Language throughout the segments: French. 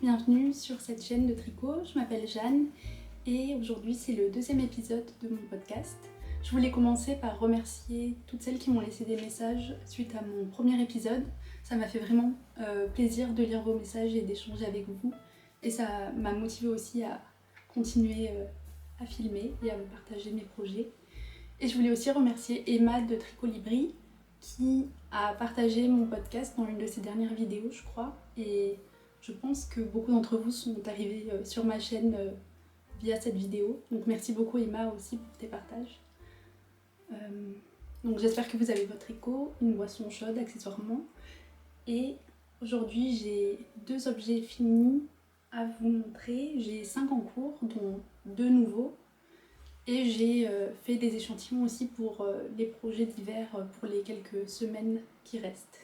bienvenue sur cette chaîne de tricot. Je m'appelle Jeanne et aujourd'hui c'est le deuxième épisode de mon podcast. Je voulais commencer par remercier toutes celles qui m'ont laissé des messages suite à mon premier épisode. Ça m'a fait vraiment plaisir de lire vos messages et d'échanger avec vous et ça m'a motivée aussi à continuer à filmer et à vous partager mes projets. Et je voulais aussi remercier Emma de Tricolibri qui a partagé mon podcast dans une de ses dernières vidéos, je crois. Et je pense que beaucoup d'entre vous sont arrivés sur ma chaîne via cette vidéo. Donc merci beaucoup Emma aussi pour tes partages. Donc j'espère que vous avez votre tricot, une boisson chaude accessoirement. Et aujourd'hui j'ai 2 objets finis à vous montrer. J'ai 5 en cours, dont 2 nouveaux. Et j'ai fait des échantillons aussi pour les projets d'hiver pour les quelques semaines qui restent.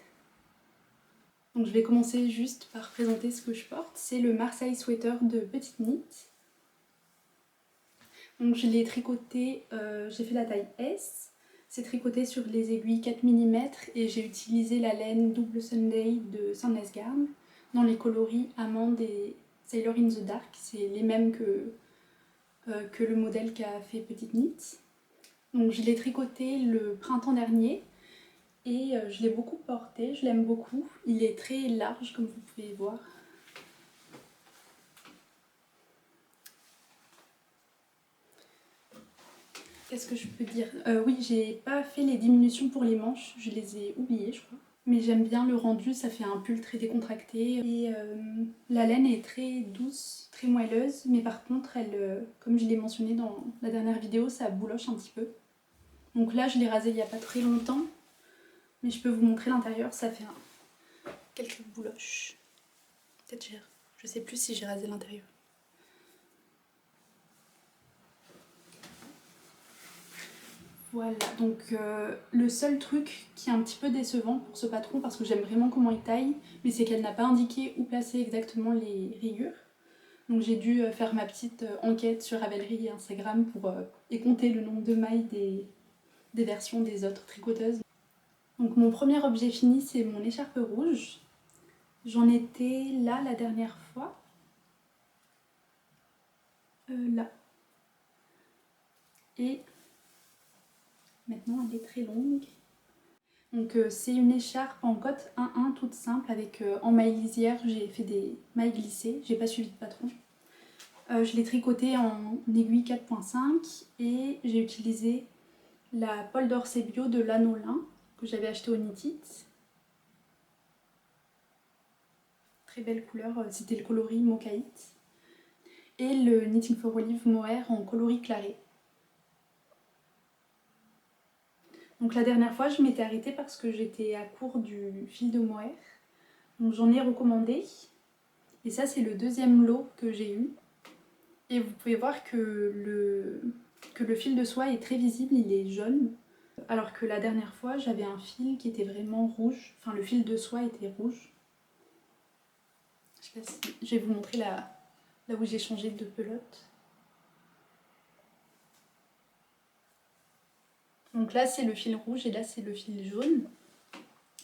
Donc je vais commencer juste par présenter ce que je porte. C'est le Marseille Sweater de Petite Knit. Donc je l'ai tricoté, j'ai fait la taille S. C'est tricoté sur les aiguilles 4 mm et j'ai utilisé la laine Double Sunday de Sandnes Garn dans les coloris Amande et Sailor in the Dark. C'est les mêmes que le modèle qu'a fait Petite Knit. Donc je l'ai tricoté le printemps dernier et je l'ai beaucoup porté, je l'aime beaucoup. Il est très large comme vous pouvez voir. Qu'est-ce que je peux dire? Oui, j'ai pas fait les diminutions pour les manches, je les ai oubliées je crois. Mais j'aime bien le rendu, ça fait un pull très décontracté. Et la laine est très douce, très moelleuse, mais par contre, elle, comme je l'ai mentionné dans la dernière vidéo, ça bouloche un petit peu. Donc là, je l'ai rasé il y a pas très longtemps, mais je peux vous montrer l'intérieur, ça fait quelques bouloches. Peut-être je sais plus si j'ai rasé l'intérieur. Voilà, donc le seul truc qui est un petit peu décevant pour ce patron, parce que j'aime vraiment comment il taille, mais c'est qu'elle n'a pas indiqué où placer exactement les rayures. Donc j'ai dû faire ma petite enquête sur Ravelry et Instagram pour et compter le nombre de mailles des versions des autres tricoteuses. Donc mon premier objet fini, c'est mon écharpe rouge. J'en étais là la dernière fois. Là. Et maintenant elle est très longue. Donc c'est une écharpe en cotte 1-1 toute simple avec en maille lisière, j'ai fait des mailles glissées, j'ai pas suivi de patron. Je l'ai tricotée en aiguille 4.5 et j'ai utilisé la Paul d'Orsay bio de Lanolin que j'avais acheté au Knit It. Très belle couleur, c'était le coloris Mochaït. Et le Knitting for Olive Mohair en coloris claré. Donc la dernière fois je m'étais arrêtée parce que j'étais à court du fil de mohair. Donc j'en ai recommandé. Et ça c'est le deuxième lot que j'ai eu. Et vous pouvez voir que le fil de soie est très visible, il est jaune. Alors que la dernière fois j'avais un fil qui était vraiment rouge. Enfin le fil de soie était rouge. Je sais pas si... Je vais vous montrer là où j'ai changé de pelote. Donc là c'est le fil rouge et là c'est le fil jaune.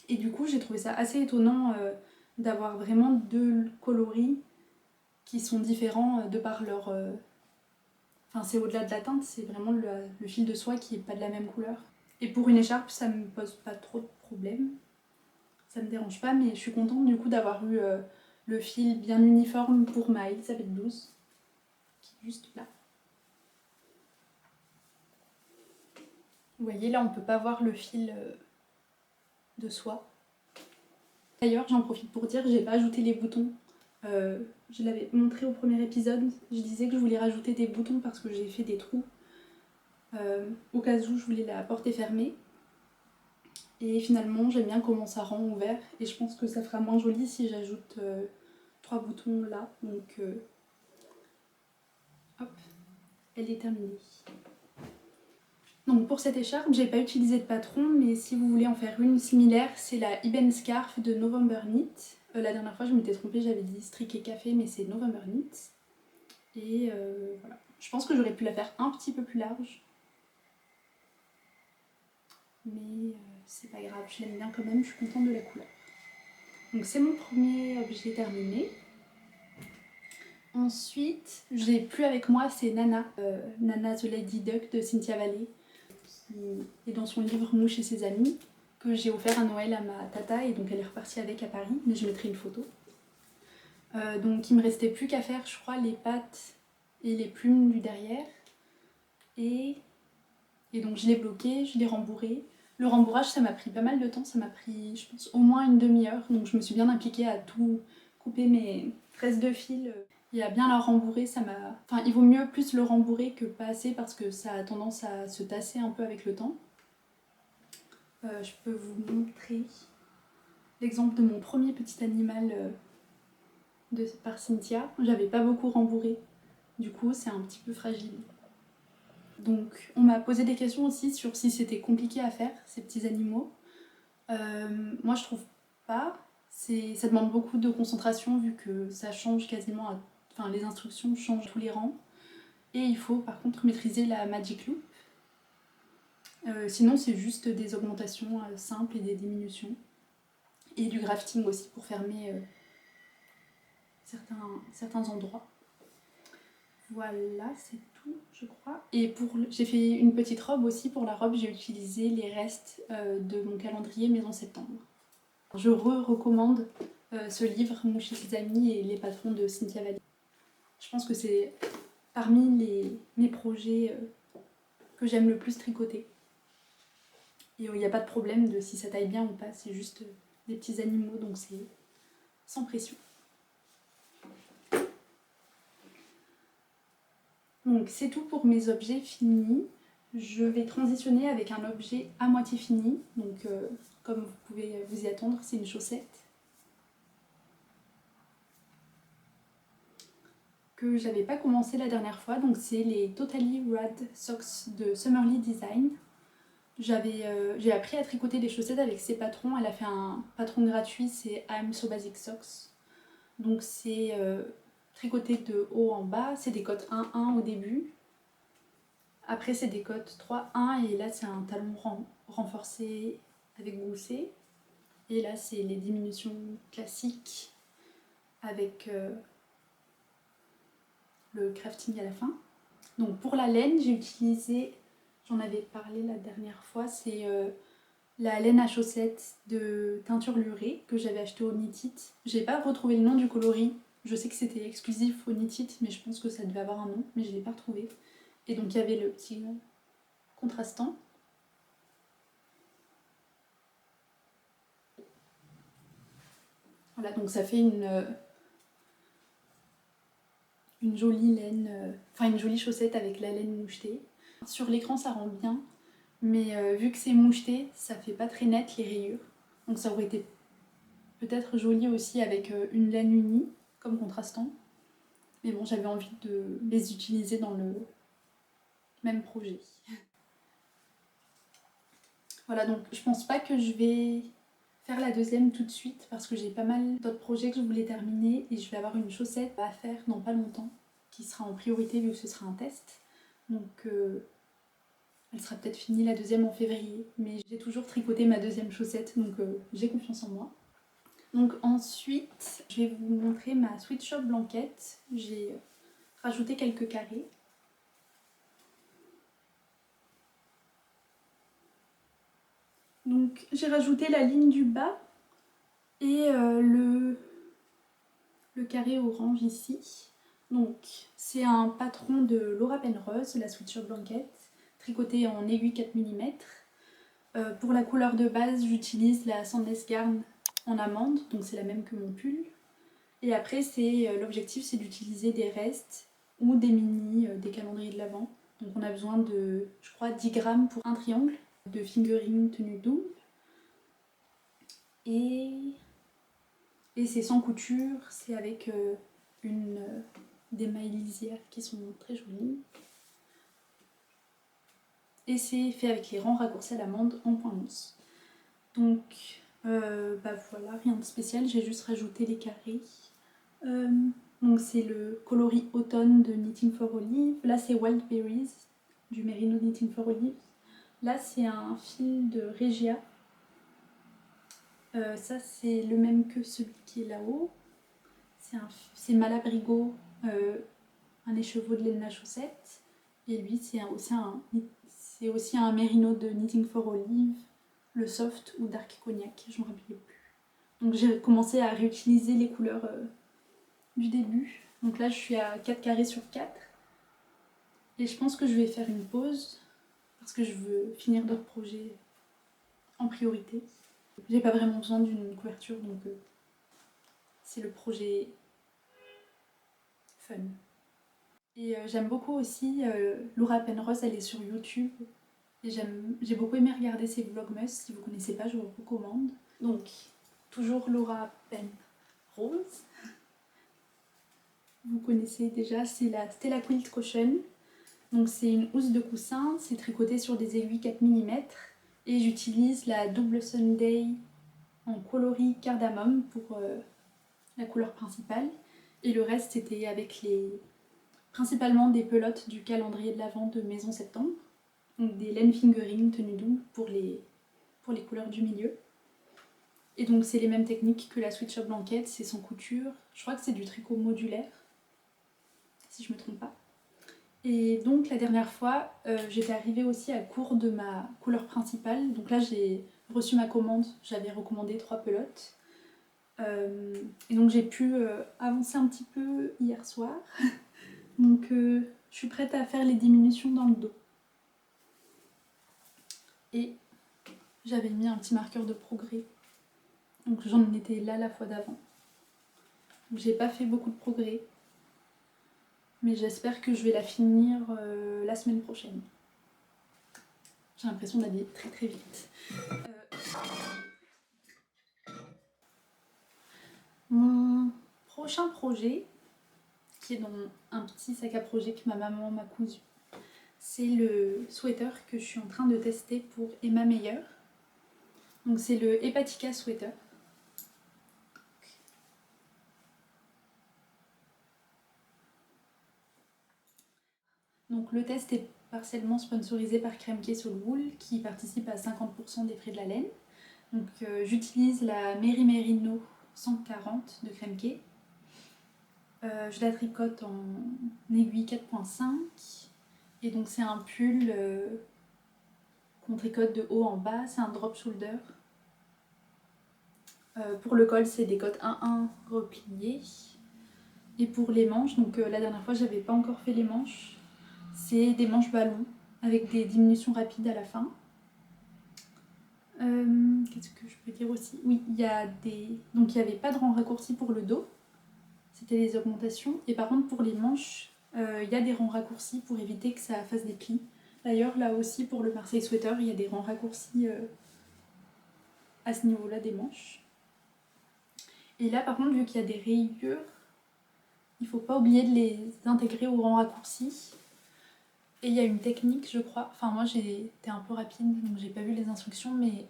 Et du coup j'ai trouvé ça assez étonnant d'avoir vraiment 2 coloris qui sont différents de par leur... Enfin c'est au-delà de la teinte, c'est vraiment le fil de soie qui est pas de la même couleur. Et pour une écharpe ça me pose pas trop de problème. Ça me dérange pas, mais je suis contente du coup d'avoir eu le fil bien uniforme pour ma Elisabeth 12 qui est juste là. Vous voyez là on peut pas voir le fil de soie. D'ailleurs j'en profite pour dire j'ai pas ajouté les boutons. Je l'avais montré au premier épisode, je disais que je voulais rajouter des boutons parce que j'ai fait des trous au cas où je voulais la porter fermée. Et finalement j'aime bien comment ça rend ouvert et je pense que ça fera moins joli si j'ajoute 3 boutons là. Donc hop, elle est terminée. Donc pour cette écharpe, j'ai pas utilisé de patron, mais si vous voulez en faire une similaire, c'est la Iben Scarf de November Knit. La dernière fois je m'étais trompée, j'avais dit Striqué Café, mais c'est November Knit. Et voilà. Je pense que j'aurais pu la faire un petit peu plus large. Mais c'est pas grave, je l'aime bien quand même, je suis contente de la couleur. Donc c'est mon premier objet terminé. Ensuite, j'ai plus avec moi, c'est Nana, Nana the Lady Duck de Cynthia Valley, qui est dans son livre Mouche et ses amis, que j'ai offert à Noël à ma tata, et donc elle est repartie avec à Paris, mais je mettrai une photo. Donc il me restait plus qu'à faire, je crois, les pattes et les plumes du derrière. Et donc je l'ai bloqué, je l'ai rembourré. Le rembourrage, ça m'a pris pas mal de temps, ça m'a pris, je pense, au moins une demi-heure. Donc je me suis bien impliquée à tout couper mes tresses de fil et à bien la rembourrer. Enfin, il vaut mieux plus le rembourrer que pas assez parce que ça a tendance à se tasser un peu avec le temps. Je peux vous montrer l'exemple de mon premier petit animal par Cynthia. J'avais pas beaucoup rembourré, du coup c'est un petit peu fragile. Donc on m'a posé des questions aussi sur si c'était compliqué à faire, ces petits animaux. Moi je trouve pas. Ça demande beaucoup de concentration vu que ça change quasiment Enfin les instructions changent tous les rangs. Et il faut par contre maîtriser la Magic Loop. Sinon c'est juste des augmentations simples et des diminutions. Et du grafting aussi pour fermer certains endroits. Voilà, c'est tout, je crois. Et j'ai fait une petite robe aussi. Pour la robe, j'ai utilisé les restes de mon calendrier Maison Septembre. Je recommande ce livre, Mouche et ses amis et les patrons de Cynthia Valley. Je pense que c'est parmi mes projets que j'aime le plus tricoter. Et il n'y a pas de problème de si ça taille bien ou pas, c'est juste des petits animaux, donc c'est sans pression. Donc c'est tout pour mes objets finis. Je vais transitionner avec un objet à moitié fini. Donc comme vous pouvez vous y attendre, c'est une chaussette que j'avais pas commencé la dernière fois. Donc c'est les Totally Rad Socks de Summerly Design. J'ai appris à tricoter des chaussettes avec ses patrons. Elle a fait un patron gratuit, c'est I'm So Basic Socks. Donc c'est tricoté de haut en bas. C'est des cotes 1-1 au début. Après c'est des cotes 3-1 et là c'est un talon renforcé avec gousset. Et là c'est les diminutions classiques avec le crafting à la fin. Donc pour la laine j'ai utilisé, j'en avais parlé la dernière fois, c'est la laine à chaussettes de teinture lurée que j'avais acheté au Knit It. J'ai pas retrouvé le nom du coloris, je sais que c'était exclusif au Knit It mais je pense que ça devait avoir un nom mais je l'ai pas retrouvé. Et donc il y avait le petit contrastant. Voilà, donc ça fait une jolie laine, une jolie chaussette avec la laine mouchetée. Sur l'écran ça rend bien, mais vu que c'est moucheté, ça fait pas très net les rayures. Donc ça aurait été peut-être joli aussi avec une laine unie comme contrastant. Mais bon, j'avais envie de les utiliser dans le même projet. Voilà, donc je pense pas que je vais faire la deuxième tout de suite parce que j'ai pas mal d'autres projets que je voulais terminer et je vais avoir une chaussette à faire dans pas longtemps qui sera en priorité vu que ce sera un test. Donc elle sera peut-être finie la deuxième en février, mais j'ai toujours tricoté ma deuxième chaussette donc j'ai confiance en moi. Donc ensuite, je vais vous montrer ma sweatshop blanquette. J'ai rajouté quelques carrés. Donc j'ai rajouté la ligne du bas et le carré orange ici. Donc c'est un patron de Laura Penrose, la sweatshirt blanquette, tricoté en aiguille 4 mm. Pour la couleur de base, j'utilise la Sandnes Garn en amande, donc c'est la même que mon pull. Et après, l'objectif c'est d'utiliser des restes ou des mini, des calendriers de l'Avent. Donc on a besoin de, je crois, 10 grammes pour un triangle, de fingering tenue double. Et c'est sans couture, c'est avec des mailles lisières qui sont très jolies. Et c'est fait avec les rangs raccourcis à l'amande en point mousse. Donc voilà, rien de spécial, j'ai juste rajouté les carrés. Donc c'est le coloris automne de Knitting for Olive. Là c'est Wild Berries du Merino Knitting for Olive. Là c'est un fil de Regia. Ça c'est le même que celui qui est là-haut. C'est Malabrigo un écheveau de laine à chaussette. Et lui, c'est aussi un mérino de Knitting for Olive, le soft ou dark cognac, je me rappelle plus. Donc j'ai commencé à réutiliser les couleurs du début. Donc là, je suis à 4 carrés sur 4. Et je pense que je vais faire une pause parce que je veux finir d'autres projets en priorité. J'ai pas vraiment besoin d'une couverture, donc c'est le projet fun. Et j'aime beaucoup aussi Laura Penrose, elle est sur YouTube. Et j'ai beaucoup aimé regarder ses vlogmas. Si vous connaissez pas, je vous recommande. Donc, toujours Laura Penrose. Vous connaissez déjà, c'est la Stella Quilt Cushion. Donc c'est une housse de coussin, c'est tricoté sur des aiguilles 4 mm. Et j'utilise la Double Sunday en coloris cardamome pour la couleur principale. Et le reste c'était avec principalement des pelotes du calendrier de l'Avent de Maison Septembre. Donc des laine fingering tenue double pour les couleurs du milieu. Et donc c'est les mêmes techniques que la Switch Shop Blanket, c'est sans couture. Je crois que c'est du tricot modulaire, si je me trompe pas. Et donc la dernière fois, j'étais arrivée aussi à court de ma couleur principale. Donc là j'ai reçu ma commande, j'avais recommandé 3 pelotes. Et donc j'ai pu avancer un petit peu hier soir. Donc je suis prête à faire les diminutions dans le dos. Et j'avais mis un petit marqueur de progrès. Donc j'en étais là la fois d'avant. J'ai pas fait beaucoup de progrès. Mais j'espère que je vais la finir la semaine prochaine. J'ai l'impression d'aller très très vite. Mon prochain projet, qui est dans un petit sac à projet que ma maman m'a cousu, c'est le sweater que je suis en train de tester pour Emma Meyer. Donc c'est le Hepatica sweater. Donc le test est partiellement sponsorisé par Kremke Wool qui participe à 50% des frais de la laine. Donc j'utilise la Meri Merino 140 de Kremke. Je la tricote en aiguille 4.5 et donc c'est un pull qu'on tricote de haut en bas, c'est un drop shoulder. Pour le col c'est des côtes 1-1 repliées. Et pour les manches, donc la dernière fois j'avais pas encore fait les manches, c'est des manches ballon avec des diminutions rapides à la fin. Qu'est-ce que je peux dire aussi? Oui, donc il n'y avait pas de rang raccourci pour le dos, c'était les augmentations. Et par contre pour les manches, il y a des rangs raccourcis pour éviter que ça fasse des plis. D'ailleurs là aussi pour le Marseille Sweater, il y a des rangs raccourcis à ce niveau-là des manches. Et là par contre vu qu'il y a des rayures, il ne faut pas oublier de les intégrer au rang raccourci. Et il y a une technique je crois, enfin moi j'ai été un peu rapide donc j'ai pas vu les instructions mais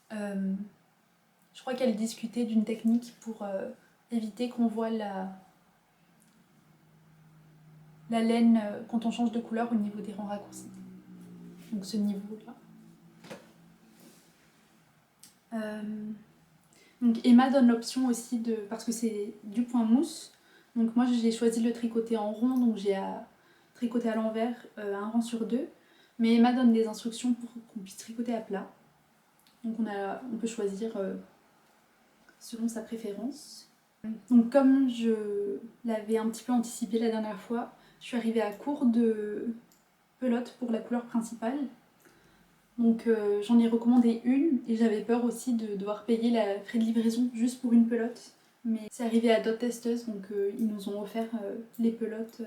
je crois qu'elle discutait d'une technique pour éviter qu'on voit la laine quand on change de couleur au niveau des rangs raccourcis. Donc ce niveau-là. Donc Emma donne l'option aussi parce que c'est du point mousse. Donc moi j'ai choisi le tricoter en rond, donc j'ai à tricoter à l'envers un rang sur 2. Mais Emma donne des instructions pour qu'on puisse tricoter à plat. Donc on peut choisir selon sa préférence. Donc comme je l'avais un petit peu anticipé la dernière fois, je suis arrivée à court de pelotes pour la couleur principale. Donc j'en ai recommandé une et j'avais peur aussi de devoir payer la frais de livraison juste pour une pelote. Mais c'est arrivé à d'autres testeuses, donc ils nous ont offert les pelotes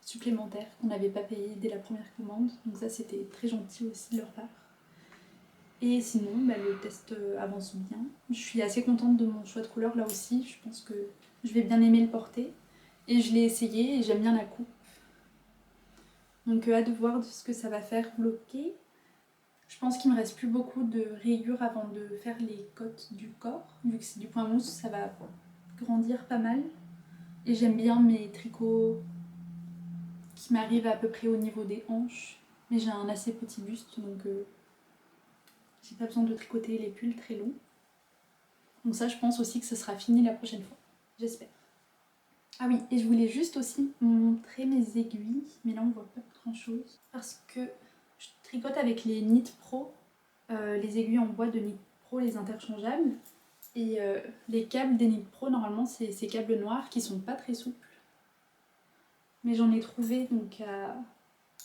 supplémentaires qu'on n'avait pas payées dès la première commande. Donc ça c'était très gentil aussi de leur part. Et sinon, le test avance bien. Je suis assez contente de mon choix de couleur là aussi. Je pense que je vais bien aimer le porter. Et je l'ai essayé et j'aime bien la coupe. Donc hâte de voir ce que ça va faire bloquer. Je pense qu'il me reste plus beaucoup de rayures avant de faire les côtes du corps. Vu que c'est du point mousse, ça va grandir pas mal. Et j'aime bien mes tricots qui m'arrivent à peu près au niveau des hanches. Mais j'ai un assez petit buste, donc j'ai pas besoin de tricoter les pulls très longs. Donc ça, je pense aussi que ce sera fini la prochaine fois. J'espère. Ah oui, et je voulais juste aussi montrer mes aiguilles, mais là on voit pas grand chose. Parce que je tricote avec les Knit Pro, les aiguilles en bois de Knit Pro, les interchangeables. Et les câbles des Knit Pro, normalement c'est ces câbles noirs qui sont pas très souples. Mais j'en ai trouvé donc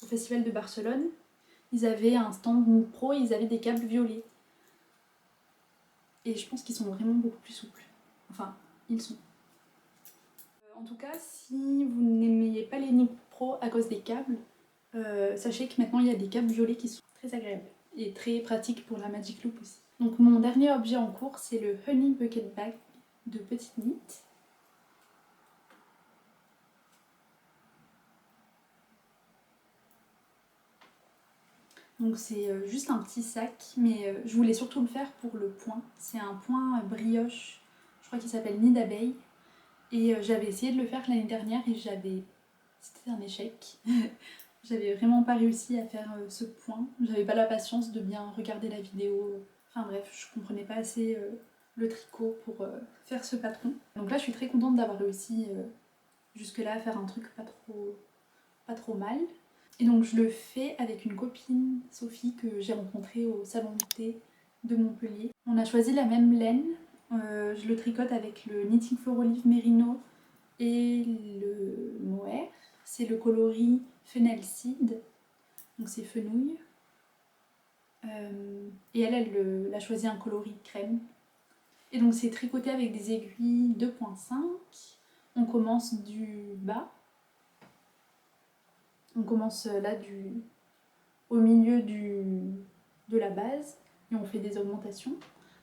au Festival de Barcelone. Ils avaient un stand Knit Pro et ils avaient des câbles violets. Et je pense qu'ils sont vraiment beaucoup plus souples. Enfin, ils sont. En tout cas, si vous n'aimez pas les Knit Pro à cause des câbles, sachez que maintenant il y a des câbles violets qui sont très agréables et très pratiques pour la Magic Loop aussi. Donc mon dernier objet en cours, c'est le Honey Bucket Bag de Petite Knit. Donc c'est juste un petit sac, mais je voulais surtout le faire pour le point. C'est un point brioche, je crois qu'il s'appelle Nid d'abeille. Et j'avais essayé de le faire l'année dernière et c'était un échec. J'avais vraiment pas réussi à faire ce point. J'avais pas la patience de bien regarder la vidéo. Enfin bref, je comprenais pas assez le tricot pour faire ce patron. Donc là, je suis très contente d'avoir réussi jusque-là à faire un truc pas trop mal. Et donc je le fais avec une copine, Sophie, que j'ai rencontrée au salon de thé de Montpellier. On a choisi la même laine. Je le tricote avec le Knitting for Olive Merino et le mohair. C'est le coloris Fennel Seed, donc c'est fenouil. Et elle a choisi un coloris crème. Et donc c'est tricoté avec des aiguilles 2.5. On commence du bas. On commence là au milieu de la base et on fait des augmentations.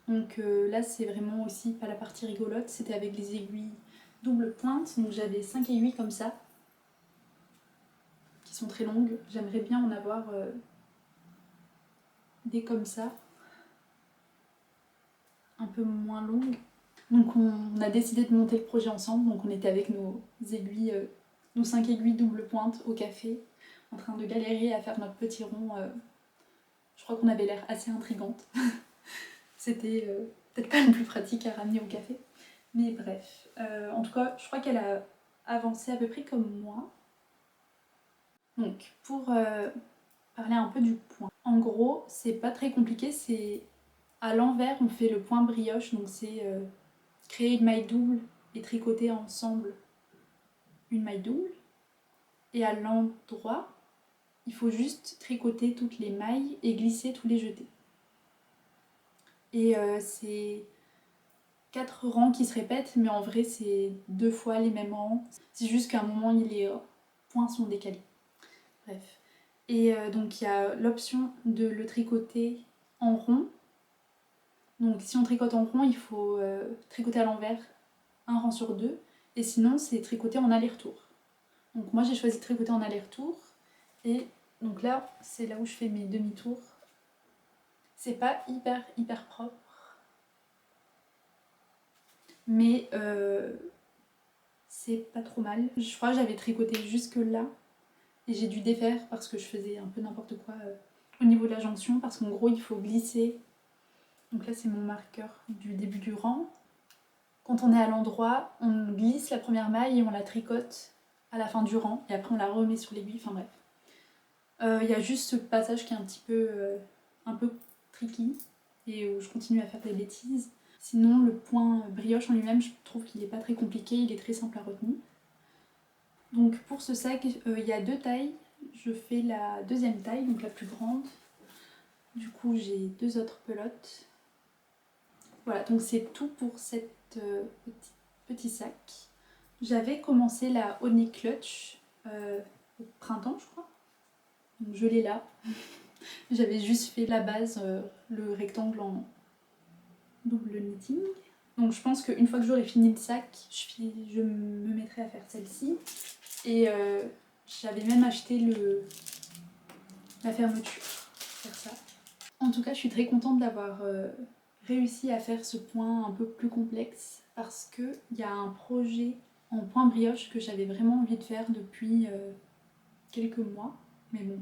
Donc là c'est vraiment aussi pas la partie rigolote, c'était avec les aiguilles double pointe. Donc j'avais 5 aiguilles comme ça, qui sont très longues. J'aimerais bien en avoir des comme ça, un peu moins longues. Donc on a décidé de monter le projet ensemble, donc on était avec nos aiguilles, nos 5 aiguilles double pointe au café, en train de galérer à faire notre petit rond. Je crois qu'on avait l'air assez intrigante. C'était peut-être pas le plus pratique à ramener au café, mais bref. En tout cas, je crois qu'elle a avancé à peu près comme moi. Donc pour parler un peu du point. En gros, c'est pas très compliqué, c'est à l'envers, on fait le point brioche, donc c'est créer une maille double et tricoter ensemble une maille double. Et à l'endroit, il faut juste tricoter toutes les mailles et glisser tous les jetés. Et c'est 4 rangs qui se répètent, mais en vrai c'est 2 fois les mêmes rangs. C'est juste qu'à un moment les points sont décalés. Bref. Et donc il y a l'option de le tricoter en rond. Donc si on tricote en rond, il faut tricoter à l'envers un rang sur 2. Et sinon c'est tricoter en aller-retour. Donc moi j'ai choisi de tricoter en aller-retour. Et donc là, c'est là où je fais mes demi-tours. C'est pas hyper propre. Mais c'est pas trop mal. Je crois que j'avais tricoté jusque là. Et j'ai dû défaire parce que je faisais un peu n'importe quoi au niveau de la jonction. Parce qu'en gros, il faut glisser. Donc là, c'est mon marqueur du début du rang. Quand on est à l'endroit, on glisse la première maille et on la tricote à la fin du rang. Et après, on la remet sur l'aiguille. Enfin bref. Il y a juste ce passage qui est un peu tricky. Et où je continue à faire des bêtises. Sinon, le point brioche en lui-même, je trouve qu'il n'est pas très compliqué. Il est très simple à retenir. Donc pour ce sac, il y a 2 tailles. Je fais la deuxième taille, donc la plus grande. Du coup, j'ai 2 autres pelotes. Voilà, donc c'est tout pour cette petit sac. J'avais commencé la Honey Clutch au printemps, je crois. Donc je l'ai là. J'avais juste fait la base, le rectangle en double knitting. Donc je pense qu'une fois que j'aurai fini le sac, je me mettrai à faire celle-ci. Et j'avais même acheté la fermeture pour faire ça. En tout cas, je suis très contente d'avoir réussi à faire ce point un peu plus complexe parce qu'il y a un projet en point brioche que j'avais vraiment envie de faire depuis quelques mois. Mais bon,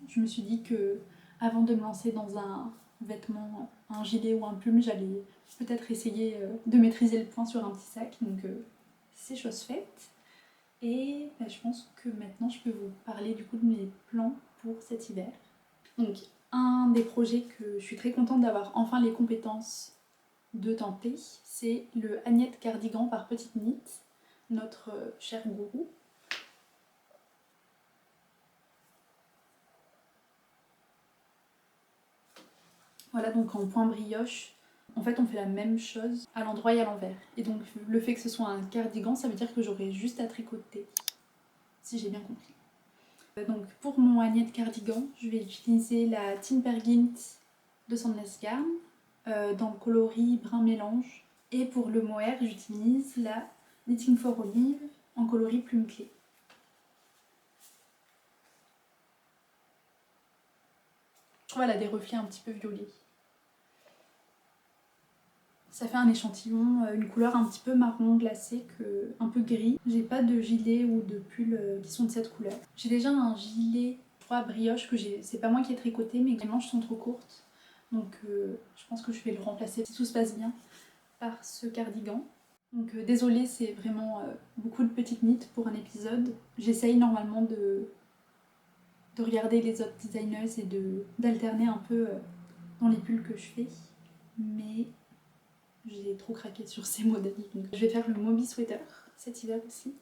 je me suis dit que avant de me lancer dans un vêtement, un gilet ou un pull, j'allais peut-être essayer de maîtriser le point sur un petit sac. Donc c'est chose faite. Et je pense que maintenant je peux vous parler du coup de mes plans pour cet hiver. Donc un des projets que je suis très contente d'avoir enfin les compétences de tenter, c'est le Agnette Cardigan par Petite Knit, notre cher gourou. Voilà, donc en point brioche, en fait on fait la même chose à l'endroit et à l'envers. Et donc le fait que ce soit un cardigan, ça veut dire que j'aurai juste à tricoter, si j'ai bien compris. Donc pour mon Agnette Cardigan, je vais utiliser la Timbergint de Sandnes Yarn dans le coloris brun mélange. Et pour le mohair, j'utilise la Knitting for Olive en coloris plume clé. Je trouve qu'elle a des reflets un petit peu violets. Ça fait un échantillon, une couleur un petit peu marron glacé, un peu gris. J'ai pas de gilet ou de pull qui sont de cette couleur. J'ai déjà un gilet, je crois, brioche, que c'est pas moi qui ai tricoté, mais que les manches sont trop courtes. Donc je pense que je vais le remplacer, si tout se passe bien, par ce cardigan. Donc désolée, c'est vraiment beaucoup de petites knits pour un épisode. J'essaye normalement de regarder les autres designers et d'alterner un peu dans les pulls que je fais. Mais j'ai trop craqué sur ces modèles. Donc je vais faire le Moby Sweater cet hiver aussi.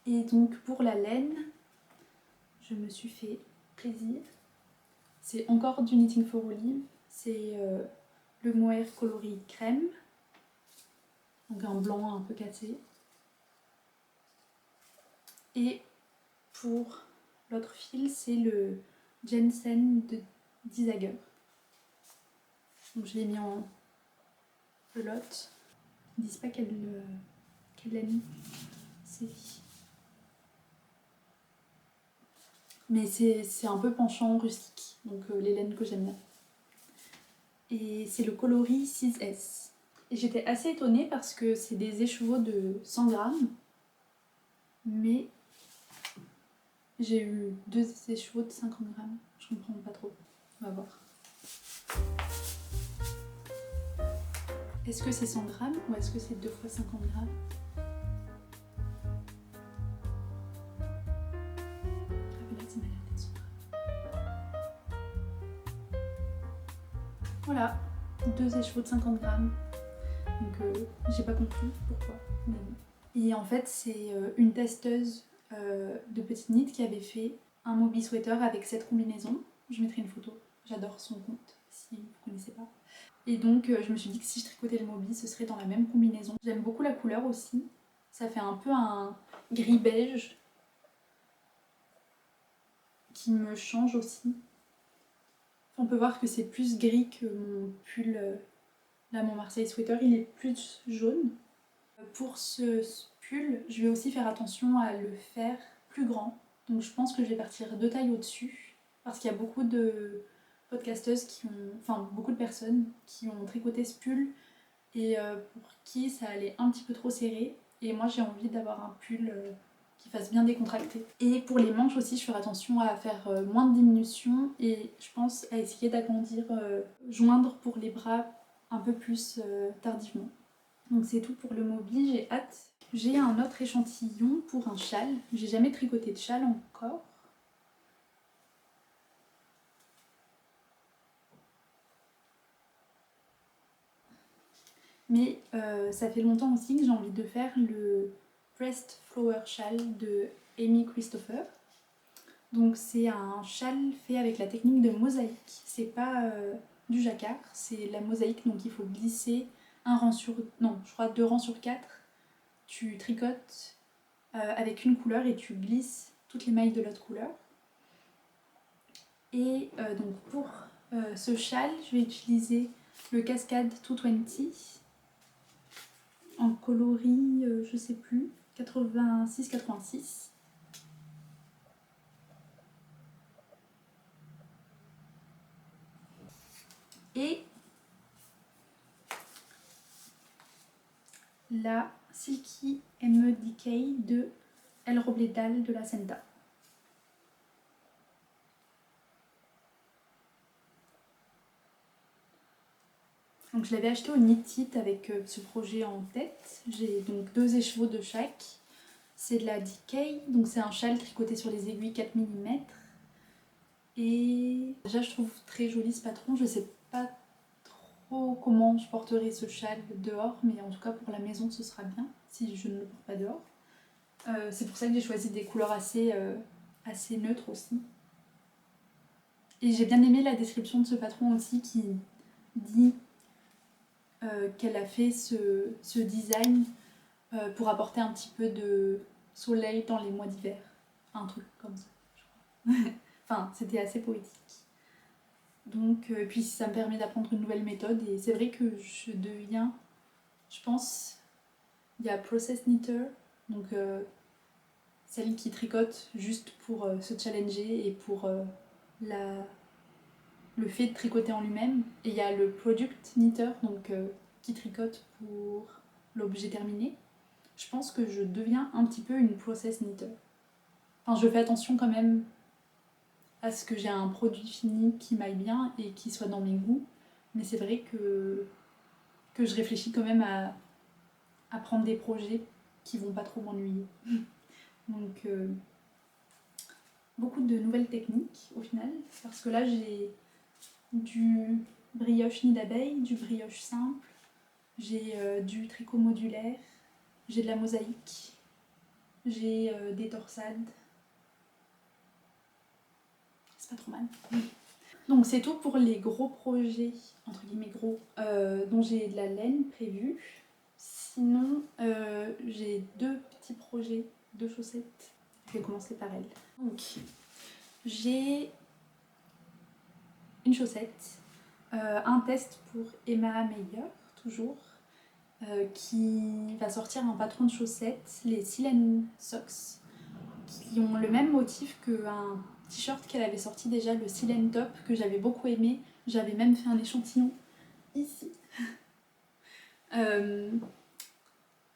Et donc pour la laine, je me suis fait plaisir. C'est encore du Knitting for Olive. C'est le mohair coloris crème. Donc un blanc un peu cassé. Et pour l'autre fil, c'est le Jensen de Disager. Donc je l'ai mis en pelote. Ils disent pas quelle laine c'est. Mais c'est un peu penchant rustique, donc les laines que j'aime bien. Et c'est le coloris 6S. Et j'étais assez étonnée parce que c'est des écheveaux de 100 grammes. Mais j'ai eu 2 écheveaux de 50 grammes. Je comprends pas trop. On va voir. Est-ce que c'est 100 grammes ou est-ce que c'est 2 fois 50 grammes? Voilà, 2 écheveaux de 50 grammes. Donc j'ai pas compris pourquoi. Mais bon. Et en fait, c'est une testeuse de Petite Knit qui avait fait un Moby Sweater avec cette combinaison. Je mettrai une photo. J'adore son compte si vous ne connaissez pas. Et donc je me suis dit que si je tricotais le Moby, ce serait dans la même combinaison. J'aime beaucoup la couleur aussi. Ça fait un peu un gris beige qui me change aussi. On peut voir que c'est plus gris que mon pull. Là, mon Marseille Sweater, il est plus jaune. Pour ce pull, je vais aussi faire attention à le faire plus grand. Donc je pense que je vais partir 2 tailles au-dessus. Parce qu'il y a beaucoup de podcasteuses beaucoup de personnes qui ont tricoté ce pull et pour qui ça allait un petit peu trop serré. Et moi j'ai envie d'avoir un pull qui fasse bien décontracté. Et pour les manches aussi, je ferai attention à faire moins de diminution et je pense à essayer d'agrandir, joindre pour les bras un peu plus tardivement. Donc c'est tout pour le Moby, j'ai hâte. J'ai un autre échantillon pour un châle. J'ai jamais tricoté de châle encore. Mais ça fait longtemps aussi que j'ai envie de faire le Pressed Flower Châle de Amy Christopher. Donc c'est un châle fait avec la technique de mosaïque. C'est pas du jacquard, c'est la mosaïque, donc il faut glisser un rang sur... non, je crois 2 rangs sur 4. Tu tricotes avec une couleur et tu glisses toutes les mailles de l'autre couleur. Et donc pour ce châle, je vais utiliser le Cascade 220 en coloris, je sais plus, 86-86. Et la Silky Me Decay de El Robledal de la Senta. Donc je l'avais acheté au Knit avec ce projet en tête. J'ai donc 2 écheveaux de chaque. C'est de la DK, donc c'est un châle tricoté sur les aiguilles 4 mm. Et déjà je trouve très joli ce patron. Je sais pas trop comment je porterai ce châle dehors, mais en tout cas pour la maison ce sera bien si je ne le porte pas dehors. C'est pour ça que j'ai choisi des couleurs assez neutres aussi. Et j'ai bien aimé la description de ce patron aussi qui dit qu'elle a fait ce design pour apporter un petit peu de soleil dans les mois d'hiver. Un truc comme ça, je crois. Enfin, c'était assez poétique. Donc, puis ça me permet d'apprendre une nouvelle méthode et c'est vrai que je deviens, je pense, il y a Process Knitter, donc celle qui tricote juste pour se challenger et pour le fait de tricoter en lui-même. Et il y a le Product Knitter, donc qui tricote pour l'objet terminé. Je pense que je deviens un petit peu une Process Knitter. Enfin, je fais attention quand même à ce que j'ai un produit fini qui m'aille bien et qui soit dans mes goûts. Mais c'est vrai que je réfléchis quand même à prendre des projets qui vont pas trop m'ennuyer. Donc, beaucoup de nouvelles techniques au final. Parce que là, j'ai du brioche nid d'abeille, du brioche simple, j'ai du tricot modulaire, j'ai de la mosaïque, j'ai des torsades. C'est pas trop mal. Donc c'est tout pour les gros projets, entre guillemets gros, dont j'ai de la laine prévue. Sinon, j'ai 2 petits projets de chaussettes. Je vais commencer par elles. Donc, j'ai une chaussette, un test pour Emma Meyer, toujours, qui va sortir un patron de chaussettes, les Silene Socks, qui ont le même motif qu'un t-shirt qu'elle avait sorti déjà, le Silene Top, que j'avais beaucoup aimé. J'avais même fait un échantillon ici.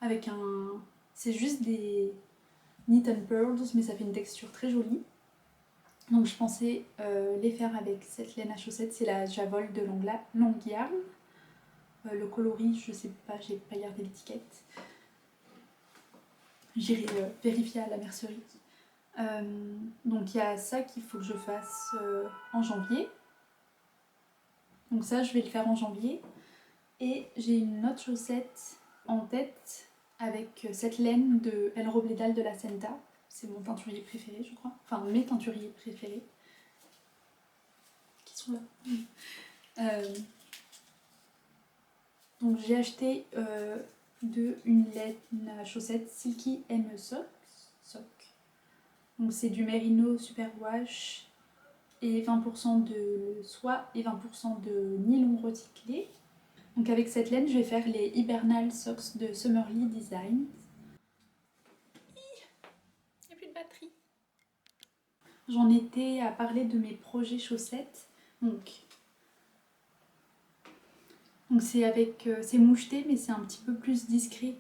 Avec un... C'est juste des knit and pearls, mais ça fait une texture très jolie. Donc je pensais les faire avec cette laine à chaussettes, c'est la Javol de Longyarn. Le coloris, je sais pas, j'ai pas gardé l'étiquette. J'irai vérifier à la mercerie. Donc il y a ça qu'il faut que je fasse en janvier. Donc ça, je vais le faire en janvier. Et j'ai une autre chaussette en tête avec cette laine de El Robledal de la Senta. C'est mon teinturier préféré, je crois. Enfin, mes teinturiers préférés. Qui sont là. Donc j'ai acheté une laine à chaussettes Silky M Sock. Donc c'est du Merino Superwash et 20% de soie et 20% de nylon recyclé. Donc avec cette laine, je vais faire les Hibernal Socks de Summerly Design. Il n'y a plus de batterie. J'en étais à parler de mes projets chaussettes. Donc c'est avec c'est moucheté, mais c'est un petit peu plus discret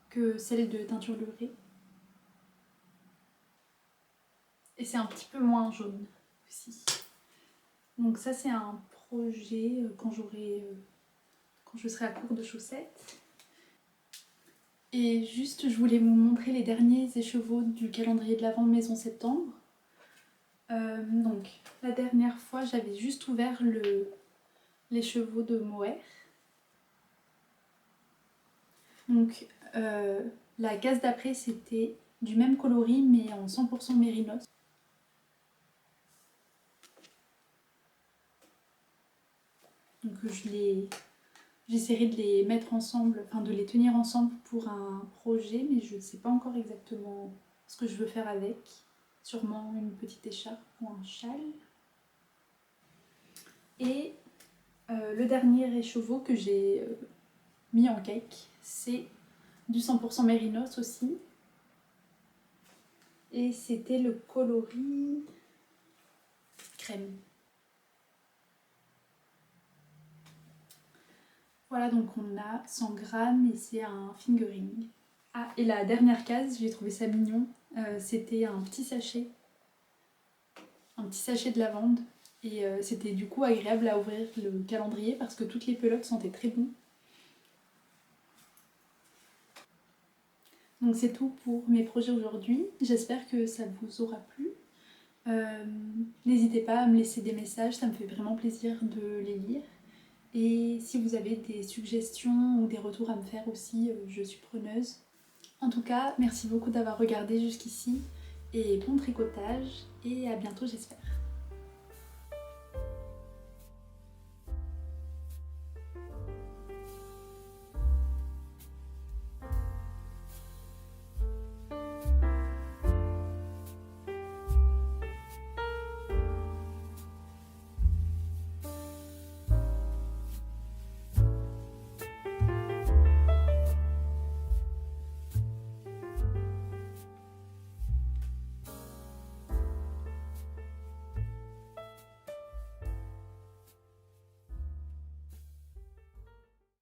que celle de teinture leurrée. Et c'est un petit peu moins jaune aussi. Donc ça c'est un projet quand je serai à court de chaussettes. Et juste je voulais vous montrer les derniers écheveaux du calendrier de l'Avent Maison Septembre. Donc la dernière fois j'avais juste ouvert l'écheveau de Mohair. Donc la case d'après c'était du même coloris mais en 100% mérinos. Donc j'essaierai de les mettre ensemble, enfin de les tenir ensemble pour un projet, mais je ne sais pas encore exactement ce que je veux faire avec. Sûrement une petite écharpe ou un châle. Et le dernier écheveau que j'ai mis en cake, c'est du 100% mérinos aussi. Et c'était le coloris crème. Voilà, donc on a 100 grammes et c'est un fingering. Ah, et la dernière case, j'ai trouvé ça mignon, c'était un petit sachet de lavande. Et c'était du coup agréable à ouvrir le calendrier parce que toutes les pelotes sentaient très bon. Donc c'est tout pour mes projets aujourd'hui. J'espère que ça vous aura plu. N'hésitez pas à me laisser des messages, ça me fait vraiment plaisir de les lire. Et si vous avez des suggestions ou des retours à me faire aussi, je suis preneuse. En tout cas, merci beaucoup d'avoir regardé jusqu'ici et bon tricotage et à bientôt j'espère.